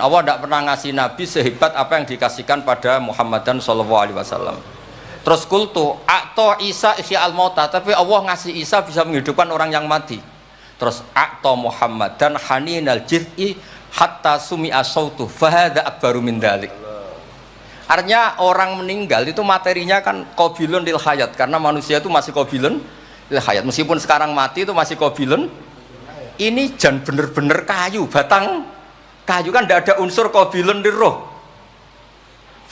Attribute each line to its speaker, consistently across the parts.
Speaker 1: Allah tidak pernah ngasih Nabi sehebat apa yang dikasihkan pada Muhammadan Shallallahu Alaihi Wasallam. Terus kultu akto Isa ihya al mauta, tapi Allah ngasih Isa bisa menghidupkan orang yang mati. Terus akto Muhammad dan haninal jiz'i hatta sumi'a sautu fahada akbaru min dalik. Artinya orang meninggal itu materinya kan qabilun lil hayat, karena manusia itu masih qabilun lil hayat. Meskipun sekarang mati itu masih qabilun. Ini jan bener-bener kayu, batang kayu, kan tidak ada unsur qabilun lil roh.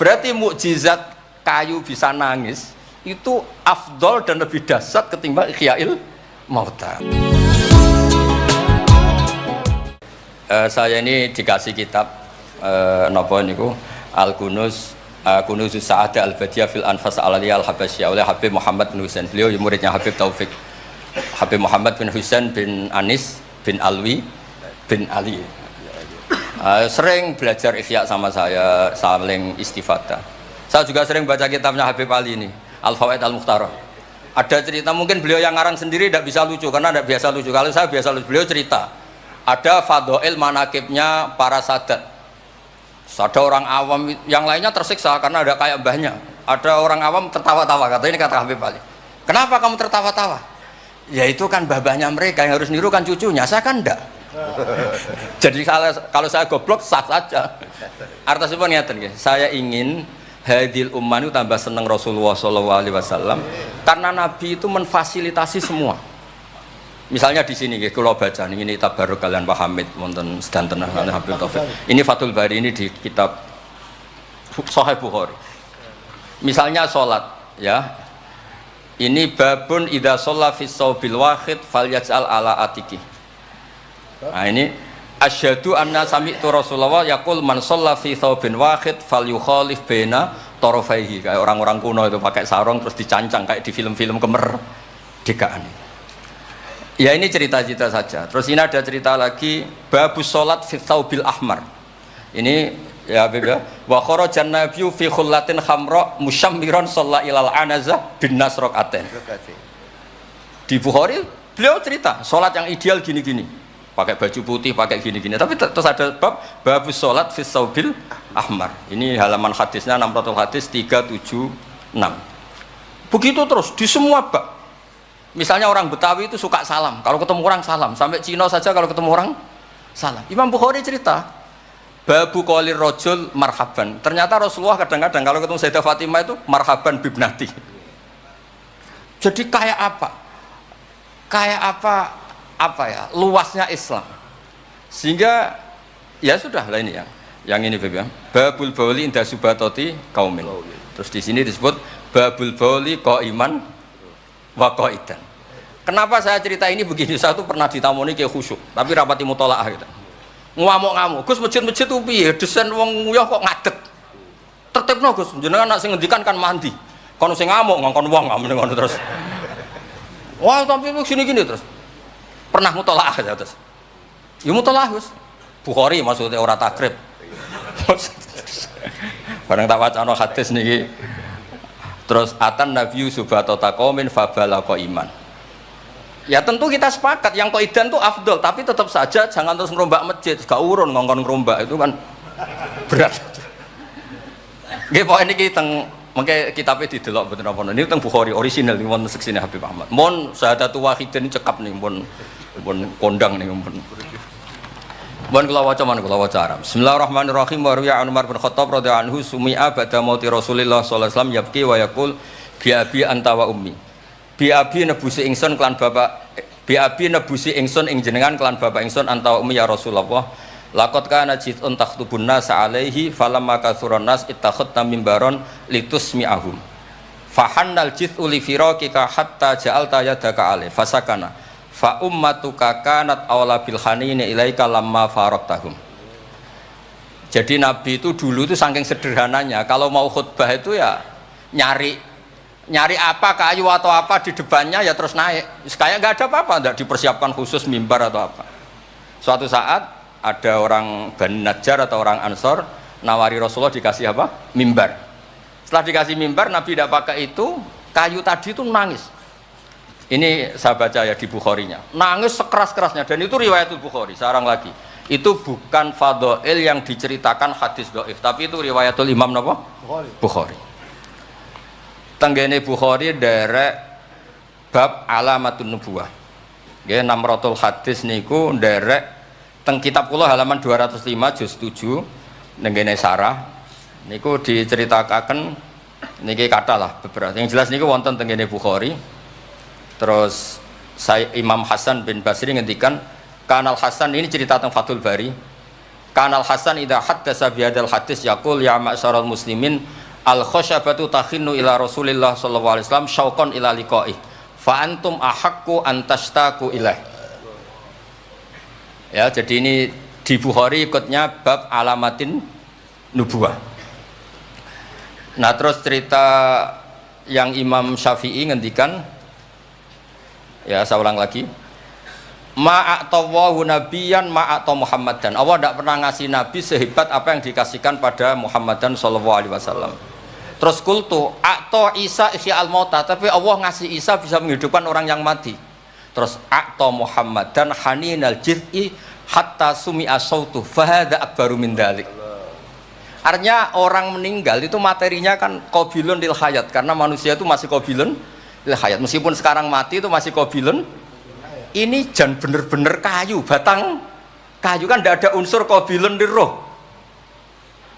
Speaker 1: Berarti mukjizat kayu bisa nangis itu afdol dan lebih dahsyat ketimbang ihya'il mauta. Saya ini dikasih kitab napa niku Al-Kunuz Kunuzus Sa'adah Al-Badiyah fil Anfas Al-Aliyah Al-Habasyah oleh Habib Muhammad bin Husain. Beliau muridnya Habib Taufik. Habib Muhammad bin Husain bin Anis bin Alwi bin Ali. Sering belajar ihya sama saya, saling istifadah. Saya juga sering baca kitabnya Habib Ali ini, Al-Fawaid Al-Mukhtarah. Ada cerita, mungkin beliau yang ngarang sendiri tidak bisa lucu karena tidak biasa lucu. Kalau saya biasa lucu. Beliau cerita ada fadhail manakibnya para sadat. Ada orang awam yang lainnya tersiksa karena ada kayak mbahnya. Ada orang awam tertawa-tawa, kata ini kata Habib Ali. Kenapa kamu tertawa-tawa? Ya itu kan mbah-mbahnya mereka yang harus niru kan cucunya, saya kan enggak. Jadi kalau saya goblok sah saja. Artinya niatan nggih, saya ingin hadil ummah itu tambah seneng Rasulullah SAW karena Nabi itu memfasilitasi semua. Misalnya di sini kalau baca ini tabarruk kalian Pak Hamid wonten sedanten Habib Taufik. Ini Fathul Bari, ini di kitab Sahih Bukhari. Misalnya sholat ya. Ini babun idza shalla fi shaubil wahid falyaj'al ala atiki. Nah ini asyhadu anna sami'tu Rasulullah yaqul man shalla fi shaubin wahid falyukhalif baina tarafaihi. Kayak orang-orang kuno itu pakai sarung terus dicancang kayak di film-film kemerdekaan. Ya ini cerita-cerita saja. Terus ini ada cerita lagi babus sholat fi thawbil ahmar. Ini ya Habib ya. Wa kharajan nabiyyu fi khullatin khamra musyammiran shalla ilal anazah bin nasraqatin. Di Bukhari beliau cerita sholat yang ideal gini-gini. Pakai baju putih, pakai gini-gini. Tapi terus ada bab babus sholat fi thawbil ahmar. Ini halaman hadisnya 600 hadis 376. Begitu terus di semua bab. Misalnya orang Betawi itu suka salam, kalau ketemu orang salam, sampai Cina saja kalau ketemu orang salam. Imam Bukhari cerita, babu qolir rojul marhaban. Ternyata Rasulullah kadang-kadang kalau ketemu Sayyidah Fatimah itu marhaban bibnati. Jadi kayak apa? Kayak apa ya? Luasnya Islam. Sehingga ya sudah lah ini yang ini ya. Babul bauli inda subatoti kaumin. Terus di sini disebut babul bauli qaiman wa qaidan. Kenapa saya cerita ini begini? Saya tuh pernah ditamoni kayak khusyuk, tapi rapati mutolaah gitu. Ngamuk-ngamuk, Gus masjid-masjid tuh piye? Desain wong nguyah kok ngadeg. Tertibno Gus, jenengan nak sing ngendikan kan mandi. Kono sing ngamuk ngongkon wong ngamuk ngono terus. Wah, tapi gini-gini terus. Pernah mutolaah ya terus. Ya mutolaah Gus. Bukhari maksudnya ora takrib. Barang tak wacana hadis niki. Terus atan nabiyyu subatota qaumin fabalaqa iman. Ya tentu kita sepakat yang qaidan itu afdol, tapi tetap saja jangan terus ngerombak masjid, gak urun ngongkon ngerombak itu kan berat. Nggih pokoke niki teng mengke kitabe didelok mboten apa niki teng Bukhari orisinal niku wonten seksine Habib Ahmad. Mun syahadatu wahidin cekap nih mun kondang nih mun. Mun kula waca man kula waca Arab. Bismillahirrahmanirrahim. Wa ruya Umar bin Khattab radhiyallahu anhu sumi'a ba'da mauti Rasulillah sallallahu alaihi wasallam yabki wa yaqul bi abi anta wa ummi. Bi abi nebusi ingsun kelan bapak bi abi nebusi ingsun ing jenengan kelan bapak ingsun anta wa ummi ya Rasulullah. Laqad kana jitun takhtubun nas alaihi falamma kathuran nas ittakhadna mimbaron litusmi'ahum. Fahannal jit'u li firaqika hatta ja'alta yadaka alaihi fasakana. Fa ummatuka kanat awla bil hanini ilaika lamma faraqtahum. Jadi Nabi itu dulu itu saking sederhananya kalau mau khutbah itu ya nyari apa kayu atau apa di depannya ya terus naik. Kayak nggak ada apa-apa, nggak dipersiapkan khusus mimbar atau apa. Suatu saat ada orang Bani Najjar atau orang Ansor nawari Rasulullah dikasih apa? Mimbar. Setelah dikasih mimbar Nabi tidak pakai itu, kayu tadi itu nangis. Ini saya baca ya di Bukharinya. Nangis sekeras-kerasnya dan itu riwayat Bukhari. Sekarang lagi. itu bukan fadhail yang diceritakan hadis dhaif, tapi itu riwayatul Imam napa? Bukhari. Tenggene Bukhari derek bab alamatun nubuwah. Nggih 600 hadis niku derek teng kitab kula halaman 205 juz 7 nenggene sarah niku diceritakaken niki kata lah beberapa. Yang jelas niku wonten tenggene Bukhari. Terus saya Imam Hasan bin Basri ngendikan Kanal Hasan ini cerita tentang Fathul Bari. Kanal Hasan idza haddasa bi hadzal hadis yaqul ya ma'syaral muslimin al khasyabatu takhinnu ila Rasulillah sallallahu alaihi wasallam syauqan ila liqa'i fa antum ahaqqu an tashtaqu ilaih. Ya, jadi ini di Bukhari ikutnya bab alamatin nubuwah. Nah, terus cerita yang Imam Syafi'i ngendikan, ya saya ulang lagi, ma'atawahu nabiyan ma'ata Muhammadan. Allah tidak pernah ngasih nabi sehebat apa yang dikasihkan pada Muhammadan sallallahu alaihi wasallam. Terus kultu a'ta Isa ihya al-mauta, tapi Allah ngasih Isa bisa menghidupkan orang yang mati. Terus a'ta Muhammadan haninal jiz'i hatta sumi'a sautu fahada akbaru min dzalik. Artinya orang meninggal itu materinya kan qabilun lil hayat, karena manusia itu masih qabilun lil hayat. Meskipun sekarang mati itu masih qabilun. Ini jan bener-bener kayu, batang kayu, kan tidak ada unsur qabilun lil roh.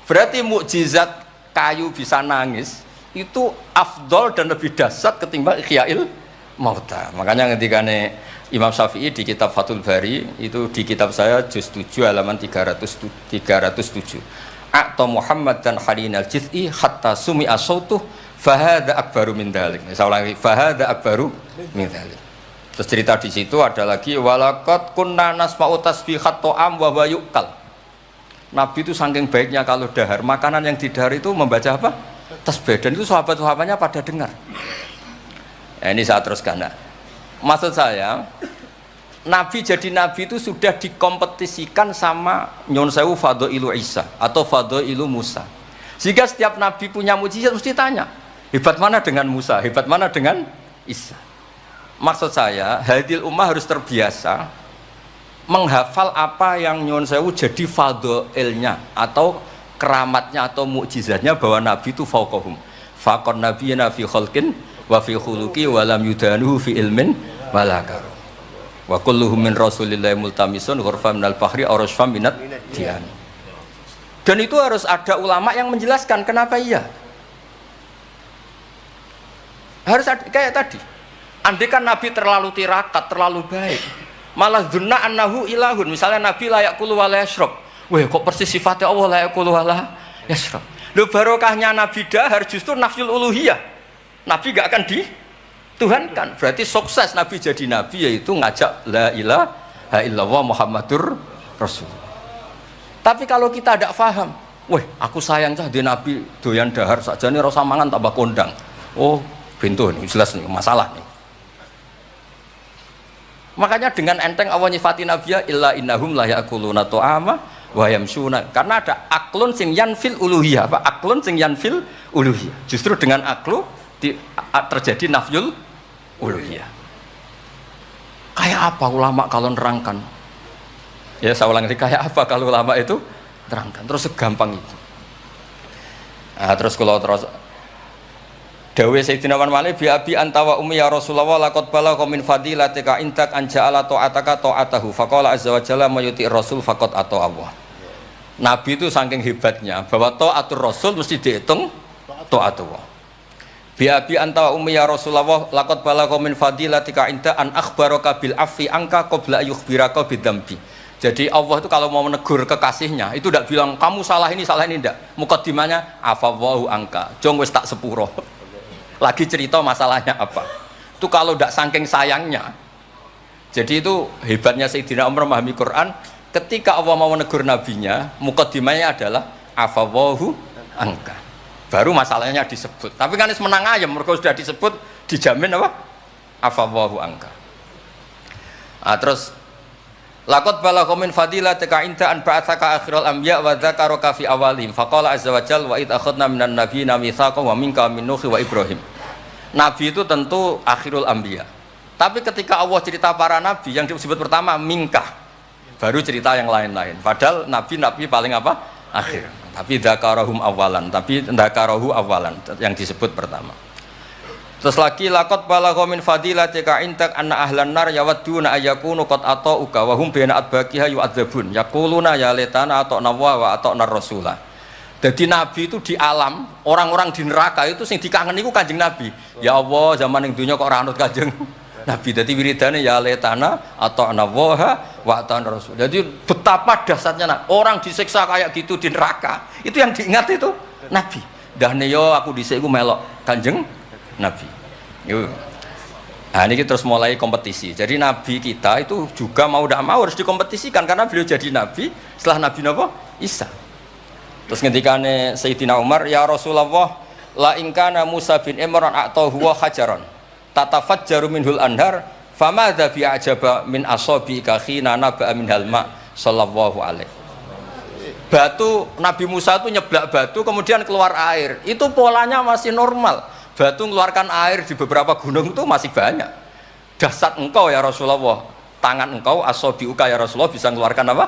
Speaker 1: Berarti mukjizat kayu bisa nangis itu afdol dan lebih dahsyat ketimbang ihya'il mauta. Makanya ketika Imam Syafi'i di kitab Fathul Bari, itu di kitab saya juz 7 halaman 307. A'ta Muhammad dan halinal jiz'i hatta sumi'a sautuh fahada akbaru min dzalik. Saya ulangi, fahada akbaru min dzalik. Terus cerita di situ ada lagi walaqad kunna nasma'u tasbihat ta'am wa huwa yuqal. Nabi itu saking baiknya kalau dahar, makanan yang didahar itu membaca apa? Tasbih, dan itu sahabat-sahabatnya pada dengar. Nah, ini saya teruskan. Nah, maksud saya Nabi jadi Nabi itu sudah dikompetisikan sama nyon sewu fadhailu Isa atau fadhailu Musa. Jika setiap Nabi punya mujizat mesti tanya, hebat mana dengan Musa, hebat mana dengan Isa. Maksud saya, hadil ummah harus terbiasa menghafal apa yang nyon sewu jadi fadhailnya atau keramatnya atau mukjizatnya, bahwa Nabi itu fauqahum. Faqon nabiyina fi khalqin wa fi khuluqi wa lam yudanuhu fi ilmin wala karam. Wa kulluhum min rasulillahi multamisun ghurfa minal bahri aw rashfa minat dian. Dan itu harus ada ulama yang menjelaskan kenapa iya. Harus ada, kayak tadi. Andai kan Nabi terlalu tirakat, terlalu baik, malah dzunna annahu ilahun. Misalnya Nabi layak kulu wa la yashrab. Wah, kok persis sifatnya Allah layak kulu wa la yashrab. Lho, barokahnya Nabi dahar justru nafsul uluhiyah. Nabi gak akan di Tuhan kan, berarti sukses Nabi jadi Nabi yaitu ngajak la ilaha illallah Muhammadur Rasul. Tapi kalau kita tidak paham, weh aku sayang cah di Nabi doyan dahar saja nih rasa mangan tambah kondang. Oh pintu nih jelas nih masalah nih. Makanya dengan enteng Allah nyifati Nabi ya illa innahum la ya'kuluna ta'ama wa yamshuna, karena ada aklun sing yanfil uluhiyah, apa aklun sing yanfil uluhiyah. Justru dengan aklu terjadi nafyul uluhiyah. Kayak apa ulama kalau nerangkan? Ya saya ulang lagi, kayak apa kalau ulama itu terangkan? Terus segampang itu. Nah, terus kalau terus Dawe Sayyidina Malik bi abi anta wa ummi ya Rasulullah laqad balagha min fadilatika intak an ja'ala ta'ataka ta'atahu faqala azza wa jalla mayuti rasul faqad ata Allah. Nabi itu saking hebatnya bahwa ta'atur rasul mesti dihitung ta'atullah. Bi abi anta wa ummi ya Rasulullah laqad balagha min fadilatika inta an akhbaraka bil afi angka qabla yukhbiraka bidzambi. Jadi Allah itu kalau mau menegur kekasihnya itu tidak bilang kamu salah ini tidak. Mukaddimahnya afawwahu angka. Jong wis tak sepuro. Lagi cerita masalahnya apa. Itu kalau tidak saking sayangnya. Jadi itu hebatnya Sayyidina Umar memahami Quran, ketika Allah mau menegur nabinya, mukaddimahnya adalah afawwahu angka. Baru masalahnya disebut. Tapi kan menang ayam, mereka sudah disebut, dijamin apa? Afawwahu angka. Nah, terus laqad balagha min fadilatika inta an ba'atsaka akhiral anbiya wa dzakaraka fi awalihim faqala azza wa jalla wa id akhadna minan nabiyina mitsaqan wa minka min nuh wa ibrahim. Nabi itu tentu akhirul anbiya. Tapi ketika Allah cerita para nabi yang disebut pertama minka, baru cerita yang lain-lain. Padahal nabi paling apa? Akhir. Tapi dzakarahum awalan, tapi dzakarahu awalan yang disebut pertama. Terus lagi laqad balagha min fadilatika intak anna ahlan nar yawadduna ayyakunu qad ata'uka wa hum baina adbaqiha yu'adzabun yaquluna ya laitana ata'na wa ata'na rasulah. Jadi nabi itu di alam, orang-orang di neraka itu sing dikangen iku Kanjeng Nabi. Ya Allah, zaman ning dunya kok ora anut Kanjeng Nabi. Dadi wiridane ya laitana ata'na wa ata'na rasul. Jadi betapa dahsyatnya orang disiksa kayak gitu di neraka. Itu yang diingat itu Nabi. Dahne yo aku dhisik iku melok Kanjeng Nabi. Yuk. Nah, ini kita terus mulai kompetisi. Jadi Nabi kita itu juga mau tidak mau harus dikompetisikan karena beliau jadi Nabi setelah Nabi Isa. Terus ngendikane Sayyidina Umar, ya Rasulullah, la in kana Musa bin Imran a'tahu wa hajaran tatafajjaru minhul anhar famadza bi ajaba min asabiika khina naba'a minhal ma sallallahu alaihi. Batu Nabi Musa itu nyeblak batu kemudian keluar air. Itu polanya masih normal. Batu mengeluarkan air di beberapa gunung itu masih banyak. Dahsyat engkau ya Rasulullah, tangan engkau asabiuka ya Rasulullah bisa mengeluarkan apa?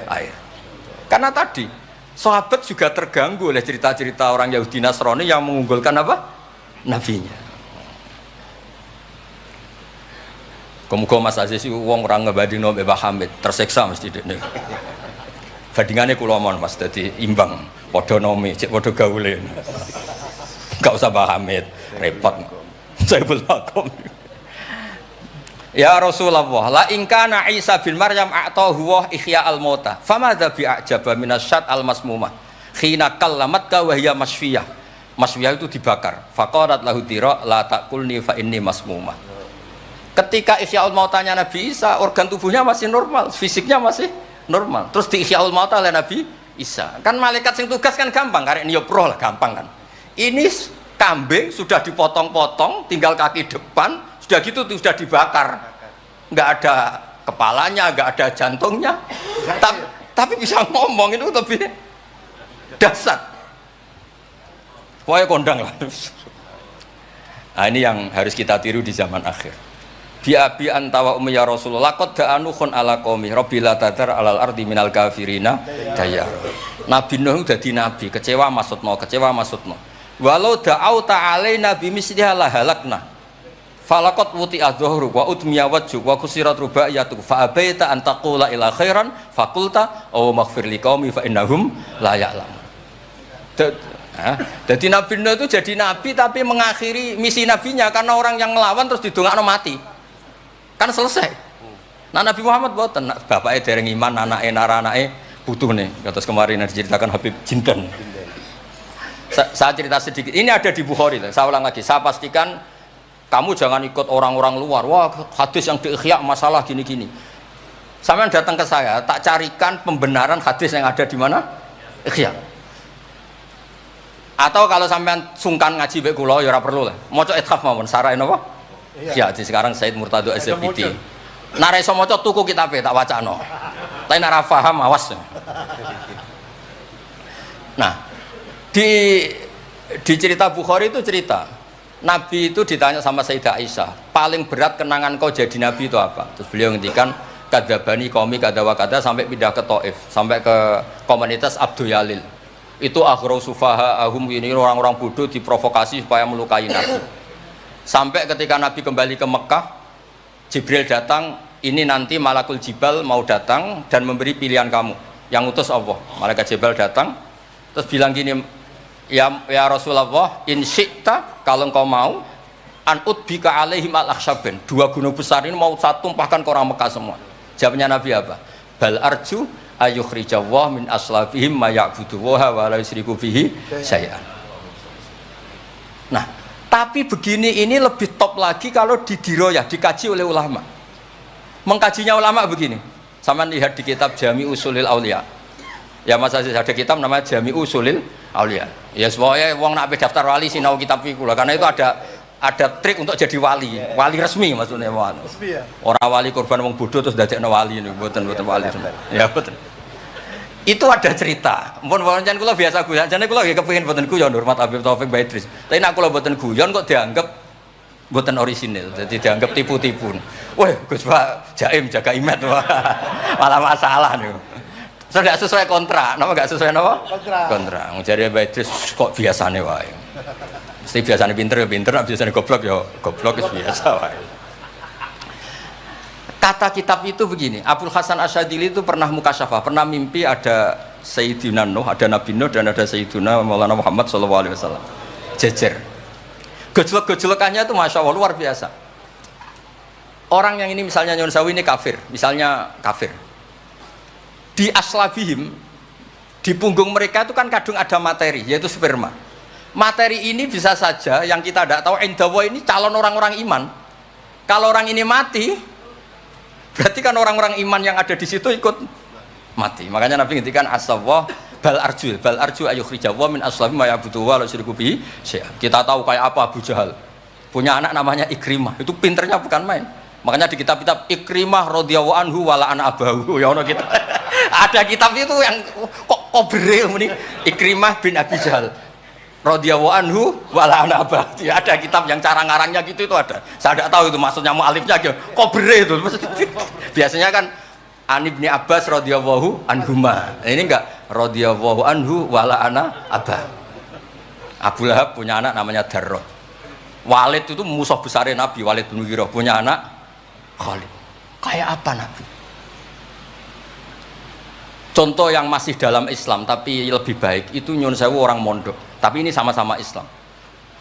Speaker 1: Air. Karena tadi sahabat juga terganggu oleh cerita-cerita orang Yahudi Nasrani yang mengunggulkan apa? Nabinya. Kemudian Mas Aziz itu wong orang ngebandingno Mbah Hamid tersiksa mesti dene. Bandingannya kula mon Mas dadi imbang, padha nomi, cek padha gaule. Enggak usah Mbah Hamid, repot. Saya belum. Ya Rasulullah, la in kana Isa bin Maryam a'tahu wa ihya al-mauta famadza bi a'jaba minasyat al-masmumah khina kallamat wa hiya masfiyah. Masfiyah itu dibakar. Faqalat lahu tira la taqulni fa inni masmumah. Ketika ihyaul mautanya Nabi Isa, organ tubuhnya masih normal, fisiknya masih normal. Terus di ihyaul mauta oleh Nabi Isa. Kan malaikat sing tugas kan gampang, karek niup roh lah gampang kan. Ini kambing sudah dipotong-potong, tinggal kaki depan, sudah gitu sudah dibakar, nggak ada kepalanya, nggak ada jantungnya, tapi bisa ngomong. Itu lebih dahsyat. Pokoknya kondang lah. Nah ini yang harus kita tiru di zaman akhir. Biabi antawa ummi ya Rasulullah qad da'anukhun ala qaumi rabbil tadar alal ardi minal kafirina dayar. Nabi Nuh dadi nabi, kecewa maksudno. Walau da'au ta'alaina bimisliha la halakna. Falaqat wuti adzuhru wa udmiya wajhu wa kusirat rubaiyatu fa abaita an taqula ila khairan faqulta aw maghfir liqaumi fa innahum la ya'lamun. Jadi Nabi Nuh itu jadi nabi tapi mengakhiri misi nabinya karena orang yang ngelawan terus didongakno mati. Kan selesai. Nah Nabi Muhammad boten, bapaknya dereng iman, anake naranake butuh nih. Kados kemarin diceritakan Habib Jinten. Saya cerita sedikit. Ini ada di Bukhari. Saya ulang lagi. Saya pastikan kamu jangan ikut orang-orang luar. Wah, hadis yang di-ihya masalah gini-gini. Sampeyan datang ke saya, tak carikan pembenaran hadis yang ada di mana? Ihya. Atau kalau sampean sungkan ngaji mbek kula ya ora perlu lah. Maca ithaf mawon, sarahe napa? Ya, di sekarang Said Murtado SPT. Nara iso maca tuku kitabe tak wacano. Tapi nara paham awas. Nah, di cerita Bukhari itu cerita Nabi itu ditanya sama Sayyidah Aisyah, paling berat kenangan kau jadi Nabi itu apa? Terus beliau ngendikan kadzabani qaumi kadza wa kadza sampai pindah ke Taif, sampai ke komunitas Abdul Yalil. Itu akhru sufaha ahum, ini orang-orang bodoh diprovokasi supaya melukai Nabi. Sampai ketika Nabi kembali ke Mekah, Jibril datang, ini nanti Malakul Jibal mau datang dan memberi pilihan kamu, yang utus Allah. Malaikat Jibril datang terus bilang gini, ya Rasulullah, in syi'ta, kalau engkau mau, an udbika alaihim al-akhsyaben, 2 gunung besar ini mau saya tumpahkan ke orang Mekah semua. Jawabnya Nabi apa? Bal arju ayukhrijawah min aslafihim ma ya'buduwaha wa la yusriku bihi syai'an. Nah, tapi begini ini lebih top lagi kalau didiroyah, dikaji oleh ulama. Mengkajinya ulama begini. Sama lihat di kitab Jami Usulil Aulia. Ya Mas Aziz ada kitab namanya Jami Usulil Aulia. Ya semuanya wong nak daftar wali sinau kitab iku lah, karena itu ada trik untuk jadi wali. Wali resmi maksudnya wali. Orang wali korban wong bodoh terus dadekno wali niku mboten wali. Ya betul. Itu ada cerita. Mun pancen kula biasa guyon, jane kula nggih kepengin mboten guyon hormat Habib Taufik Baidris. Tapi nek kula mboten guyon kok dianggap Mboten orisinil, jadi dianggap tipu-tipu. Wah, Gus Pak jaim jaga imet wah. Malah masalah nih. Tidak sesuai kontrak, nama nggak sesuai nama? Kontrak. Jadi Mbak Idris kok biasane wae. Mesti biasane pinter ya pinter, biasane goblok ya goblok itu biasa wae. Kata kitab itu begini, Abdul Hasan Asyadzili itu pernah mukasyafah, pernah mimpi ada Sayyidina Nuh, ada Nabi Nuh dan ada Sayyidina Maulana Muhammad SAW. Jejer. Gejolak-gejolakannya itu Masya Allah luar biasa. Orang yang ini misalnya Nyun Sewu ini kafir, misalnya kafir. Di aslabihim, di punggung mereka itu kan kadung ada materi, yaitu sperma. Materi ini bisa saja yang kita tidak tahu, indawa ini calon orang-orang iman. Kalau orang ini mati, berarti kan orang-orang iman yang ada di situ ikut mati. Makanya Nabi ngintikan asawah bal arju ayukhrijawa min aslabi ma ya'budu wa la yusyriku bihi syai'an. Kita tahu kayak apa Abu Jahal. Punya anak namanya Ikrimah. Itu pinternya bukan main. Makanya di kitab-kitab Ikrimah radhiyallahu anhu wala ana abahu. Ya ono kita. Ada kitab itu yang kok beril ini Ikrimah bin Abi Jahal. Radhiyallahu anhu wala ana abahu. Ya, ada kitab yang cara ngarangnya gitu itu ada. Saya tidak tahu itu maksudnya mualifnya kok beril itu. Biasanya kan An Ibni Abbas radhiyallahu anhuma. Ini enggak radhiyallahu anhu wala ana abah. Abu Lahab punya anak namanya Darrot. Walid itu musuh besar Nabi, Walid bin Mughirah punya anak Khalid. Kayak apa Nabi? Contoh yang masih dalam Islam tapi lebih baik itu Nyun Sewu orang mondok. Tapi ini sama-sama Islam.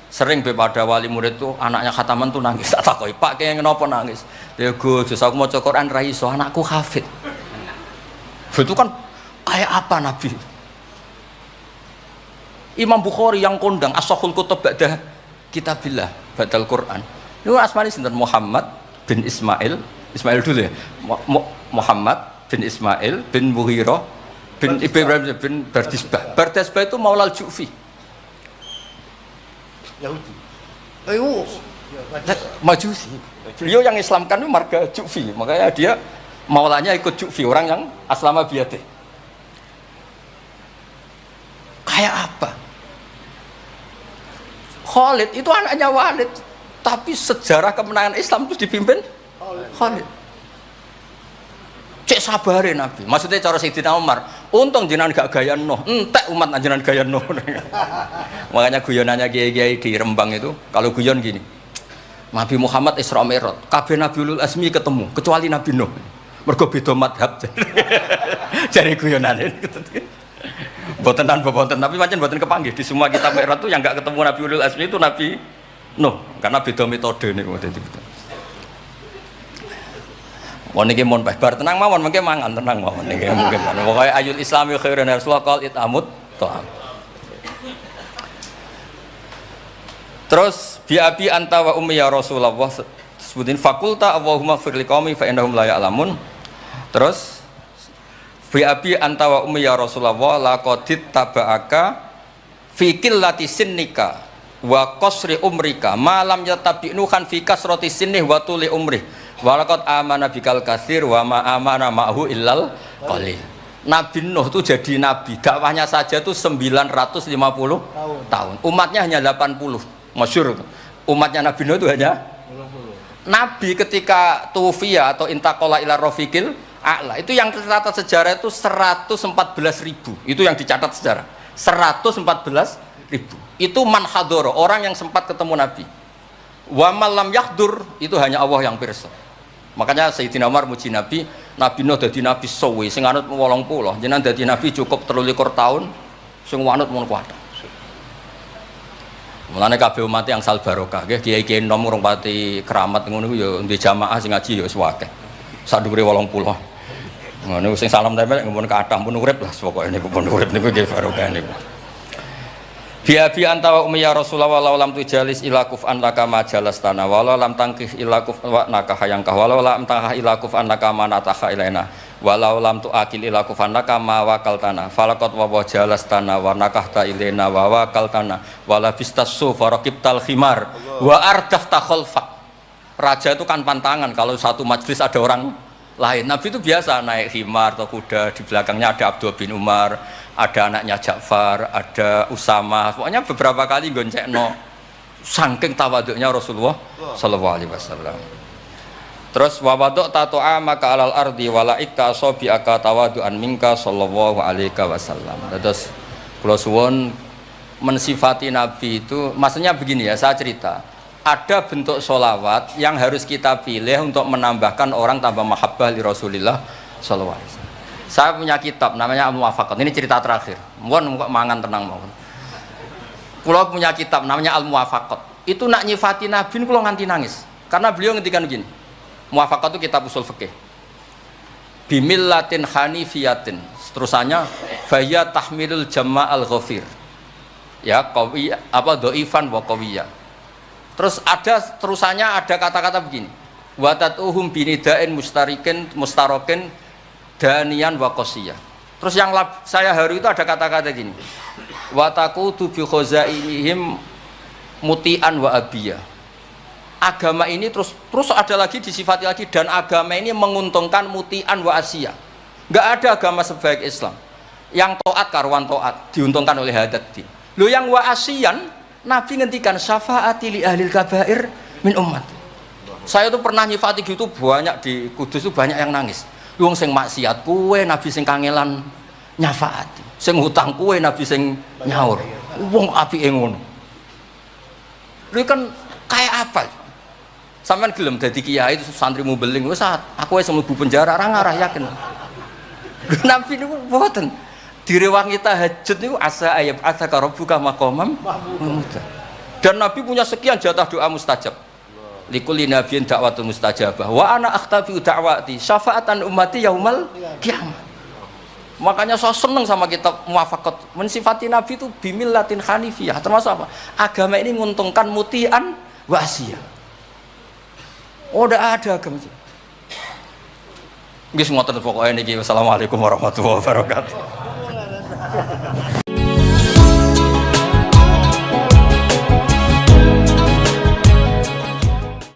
Speaker 1: Sering pada wali murid tuh anaknya khataman tuh nangis. Tak takoi, Pak kayak kenapa nangis? Dia Gus, aku mau Quran ra iso, anakku hafid. Itu kan kayak apa Nabi? Imam Bukhari yang kondang as-sahul kutub ba'da kitabillah, ba'dal Quran. Itu asmani sinten Muhammad bin Ismail dulu ya. Muhammad bin Ismail bin Mughirah bin Ibrahim bin Bardisbah. Bardisbah itu Maulal Ju'fi. Yahudi. Ayo, Majusi. Beliau yang Islamkan itu marga Ju'fi, makanya dia maulanya ikut Ju'fi, orang yang aslama biyadih. Kayak apa? Khalid itu anaknya Walid, tapi sejarah kemenangan Islam itu dipimpin Khalid. Cek sabarin Nabi. Maksudnya cara Sayyidina Umar, untung jenengan gak gaya Nuh, entek umat jenengan gaya Nuh. Makanya guyonannya kiai-kiai di Rembang itu, kalau guyon gini, Nabi Muhammad Isra Mi'raj, kabeh Nabi Ulul Azmi ketemu, kecuali Nabi Nuh. Mergo beda madhab. Jare guyonane. Boten tapi pancen boten kepanggih di semua kitab Mi'raj itu yang gak ketemu Nabi Ulul Azmi itu Nabi Nuh, karena beda metode niku dadi. Wong niki mun bar tenang mawon mengke mangan tenang mawon niki mungkin. Pokoke ayul islami khairan rasulullah qal itamut ta'am. Terus bi abi anta wa ummi ya Rasulullah sebutin fakulta Allahumma fir liqaumi fa innahum la ya'lamun. Terus bi abi anta wa ummi ya Rasulullah laqadit taba'aka fi qillati sinnika wa qasri umrika ma lam yatabi'nu khan fi kasrati sinnih wa tuli umri. Walaqad amana bikal katsir wa ma amana ma'hu illal qalil. Nabi Nuh itu jadi nabi, dakwahnya saja itu 950 tahun. Umatnya hanya 80. Masyhur. Umatnya Nabi Nuh itu hanya 80. Nabi ketika tufiya atau intaqala ila rafiqil a'la, itu yang tercatat sejarah itu 114.000. Itu yang dicatat sejarah. 114.000. Itu man hadara, orang yang sempat ketemu Nabi. Wa malam yahdur, itu hanya Allah yang pirsa. Makanya Sayyidina Umar muji Nabi, Nabi Nuh dadi nabi suwi, sing anut 80, jenengan dadi nabi cukup 23 tahun, sing anut mun kuat. Mulane kabeh umat yang sal barokah, nggih kiai-kiai nom urung pati keramat ngono ya ndek jamaah sing ngaji ya wis akeh. Sadure 80. Ngono sing salam tempel ngempun kathah pun urip lah pokoke niku pun urip niku nggih barokah niku. Bi anta wa ummi ya Rasulullah wa lam tujalis ila kuf'an laka ma jalastana wa lam tangkih ila kuf'an laka hayangkah wa lam tangkah ila kuf'an laka ma nataha ilaina wa lam tuakil ila kuf'an laka ma wakaltana falaqat wa jalastana wa nakahta ilaina wa wakaltana wa labistas sufa raqibtal khimar wa ardafta khalfak. Raja itu kan pantangan kalau satu majelis ada orang lain. Nabi itu biasa naik khimar atau kuda, di belakangnya ada Abdullah bin Umar, ada anaknya Ja'far, ada Usama, pokoknya beberapa kali goncekno Saking tawaduknya Rasulullah sallallahu alaihi wasallam. Terus wa wadok tato'a maka alal ardi walaika asabiaka tawadu'an minka sallallahu alaihi wasallam. Terus kula suwun mensifati Nabi itu maksudnya begini ya, saya cerita. Ada bentuk sholawat yang harus kita pilih untuk menambahkan orang tambah mahabbah li Rasulillah sallallahu alaihi wasallam. Saya punya kitab namanya Al-Muwafaqat. Ini cerita terakhir. Mohon mangan tenang mohon. Kula punya kitab namanya Al-Muwafaqat. Itu nak nyifati Nabi kula nganti nangis. Karena beliau ngendikan begini. Muwafaqat itu kitab usul fikih. Bimillatin hanifiyatin. Terusannya faya tahmilul jama'al ghafir. Ya, qawi apa dhaifan wa qawiyya. Terus ada terusannya ada kata-kata begini. Wa tatuhum binida'in mustarokin danian wa qasiyah. Terus yang saya haru itu ada kata-kata gini. Wa taqutu bi khazainihim mutian wa abiyah. Agama ini terus ada lagi disifati lagi dan agama ini menguntungkan mutian wa asiyah. Enggak ada agama sebaik Islam. Yang taat karuan taat diuntungkan oleh hadati. Lo yang wa asiyan Nabi ngendikan syafaati li ahlil kabair min umat. Saya tuh pernah nyifati gitu banyak di Kudus itu banyak yang nangis. Wong sing maksiat kuwe Nabi sing kangelan nyafaati. Sing hutang kuwe Nabi sing nyaur. Wong apike ngono. Lha kan kayak apa? Sampeyan gelem dadi kiai santrimu beling wis aku wis mlebu penjara ora ngarah yakin. Nabi niku mboten direwangi tahajud niku asa ayat asaka rabbuka maqamam mahmuda. Dan Nabi punya sekian jatah doa mustajab. Likulli nabiyyin da'watun mustajabah wa ana akhtabi da'wati syafaatan ummati yaumal qiyamah. Makanya saya senang sama kitab Muwafaqat. Mensifati Nabi itu bimillatin hanifiyah. Termasuk apa? Agama ini menguntungkan mutian wa asiyah. Oh, udah ada agama itu. Nggih ngoten pokoke niki. Wassalamualaikum warahmatullahi wabarakatuh.